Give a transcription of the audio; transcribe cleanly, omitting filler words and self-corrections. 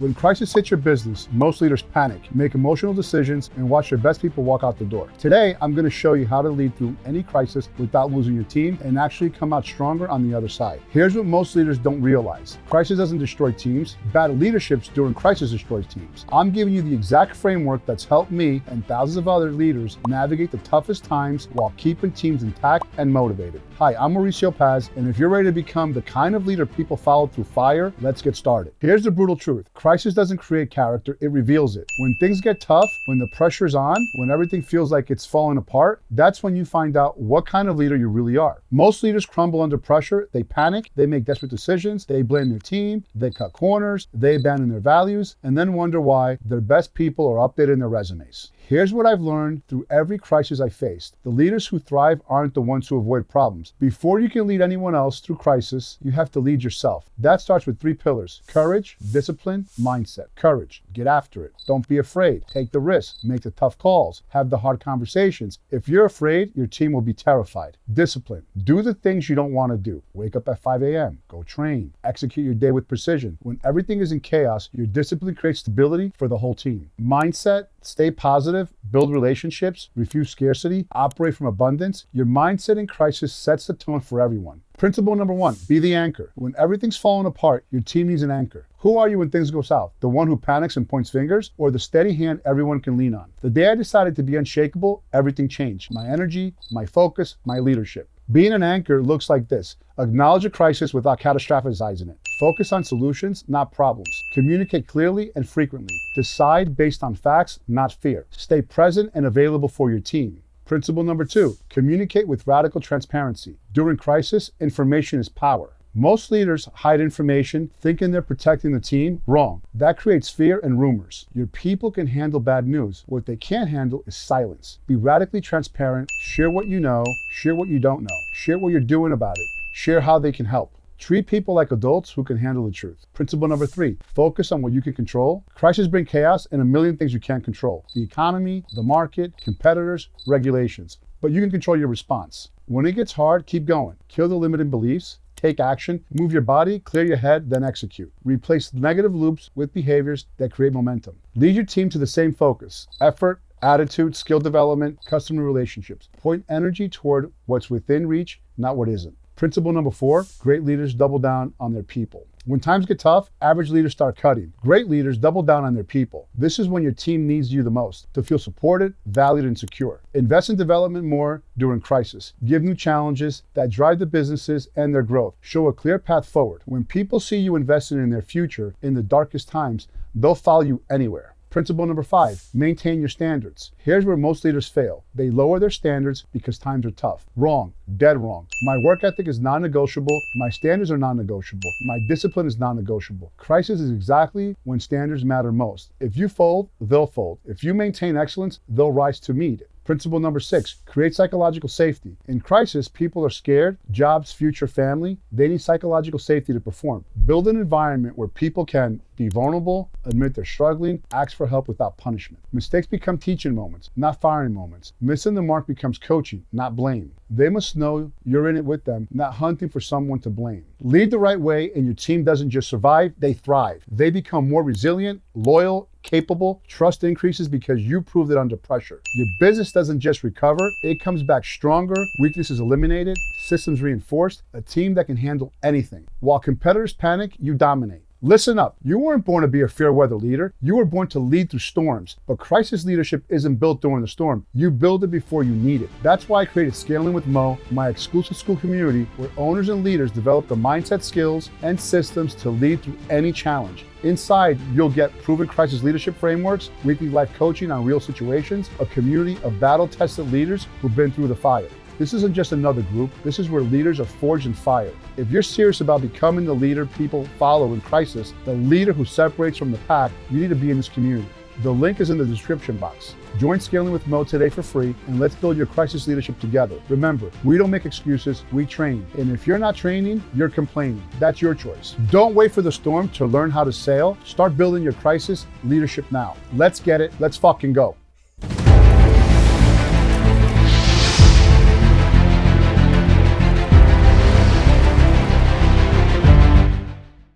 When crisis hits your business, most leaders panic, make emotional decisions, and watch their best people walk out the door. Today, I'm going to show you how to lead through any crisis without losing your team and actually come out stronger on the other side. Here's what most leaders don't realize. Crisis doesn't destroy teams. Bad leadership during crisis destroys teams. I'm giving you the exact framework that's helped me and thousands of other leaders navigate the toughest times while keeping teams intact and motivated. Hi, I'm Mauricio Paz, and if you're ready to become the kind of leader people follow through fire, let's get started. Here's the brutal truth. Crisis doesn't create character, it reveals it. When things get tough, when the pressure's on, when everything feels like it's falling apart, that's when you find out what kind of leader you really are. Most leaders crumble under pressure. They panic, they make desperate decisions, they blame their team, they cut corners, they abandon their values, and then wonder why their best people are updated in their resumes. Here's what I've learned through every crisis I faced. The leaders who thrive aren't the ones who avoid problems. Before you can lead anyone else through crisis, you have to lead yourself. That starts with 3 pillars: courage, discipline, mindset. Courage, get after it. Don't be afraid. Take the risk. Make the tough calls. Have the hard conversations. If you're afraid, your team will be terrified. Discipline, do the things you don't want to do. Wake up at 5 a.m., go train, execute your day with precision. When everything is in chaos, your discipline creates stability for the whole team. Mindset, stay positive, build relationships, refuse scarcity, operate from abundance. Your mindset in crisis sets the tone for everyone. Principle number 1, be the anchor. When everything's falling apart, your team needs an anchor. Who are you when things go south? The one who panics and points fingers, or the steady hand everyone can lean on? The day I decided to be unshakable, everything changed. My energy, my focus, my leadership. Being an anchor looks like this. Acknowledge a crisis without catastrophizing it. Focus on solutions, not problems. Communicate clearly and frequently. Decide based on facts, not fear. Stay present and available for your team. Principle number 2, communicate with radical transparency. During crisis, information is power. Most leaders hide information, thinking they're protecting the team. Wrong. That creates fear and rumors. Your people can handle bad news. What they can't handle is silence. Be radically transparent. Share what you know. Share what you don't know. Share what you're doing about it. Share how they can help. Treat people like adults who can handle the truth. Principle number 3, focus on what you can control. Crises bring chaos and a million things you can't control. The economy, the market, competitors, regulations. But you can control your response. When it gets hard, keep going. Kill the limiting beliefs. Take action, move your body, clear your head, then execute. Replace negative loops with behaviors that create momentum. Lead your team to the same focus: effort, attitude, skill development, customer relationships. Point energy toward what's within reach, not what isn't. Principle number 4, great leaders double down on their people. When times get tough, average leaders start cutting. Great leaders double down on their people. This is when your team needs you the most, to feel supported, valued, and secure. Invest in development more during crisis. Give new challenges that drive the businesses and their growth. Show a clear path forward. When people see you investing in their future in the darkest times, they'll follow you anywhere. Principle number 5, maintain your standards. Here's where most leaders fail. They lower their standards because times are tough. Wrong, dead wrong. My work ethic is non-negotiable. My standards are non-negotiable. My discipline is non-negotiable. Crisis is exactly when standards matter most. If you fold, they'll fold. If you maintain excellence, they'll rise to meet it. Principle number 6, create psychological safety. In crisis, people are scared, jobs, future, family. They need psychological safety to perform. Build an environment where people can be vulnerable, admit they're struggling, ask for help without punishment. Mistakes become teaching moments, not firing moments. Missing the mark becomes coaching, not blame. They must know you're in it with them, not hunting for someone to blame. Lead the right way and your team doesn't just survive, they thrive. They become more resilient, loyal, capable. Trust increases because you proved it under pressure. Your business doesn't just recover, it comes back stronger, weaknesses eliminated, systems reinforced, a team that can handle anything. While competitors panic, you dominate. Listen up, you weren't born to be a fair weather leader, you were born to lead through storms. But crisis leadership isn't built during the storm, you build it before you need it. That's why I created Scaling with Mo, my exclusive school community where owners and leaders develop the mindset, skills, and systems to lead through any challenge. Inside, you'll get proven crisis leadership frameworks, weekly life coaching on real situations, a community of battle-tested leaders who've been through the fire. This isn't just another group, this is where leaders are forged in fire. If you're serious about becoming the leader people follow in crisis, the leader who separates from the pack, you need to be in this community. The link is in the description box. Join Scaling with Mo today for free and let's build your crisis leadership together. Remember, we don't make excuses, we train. And if you're not training, you're complaining. That's your choice. Don't wait for the storm to learn how to sail. Start building your crisis leadership now. Let's get it. Let's fucking go.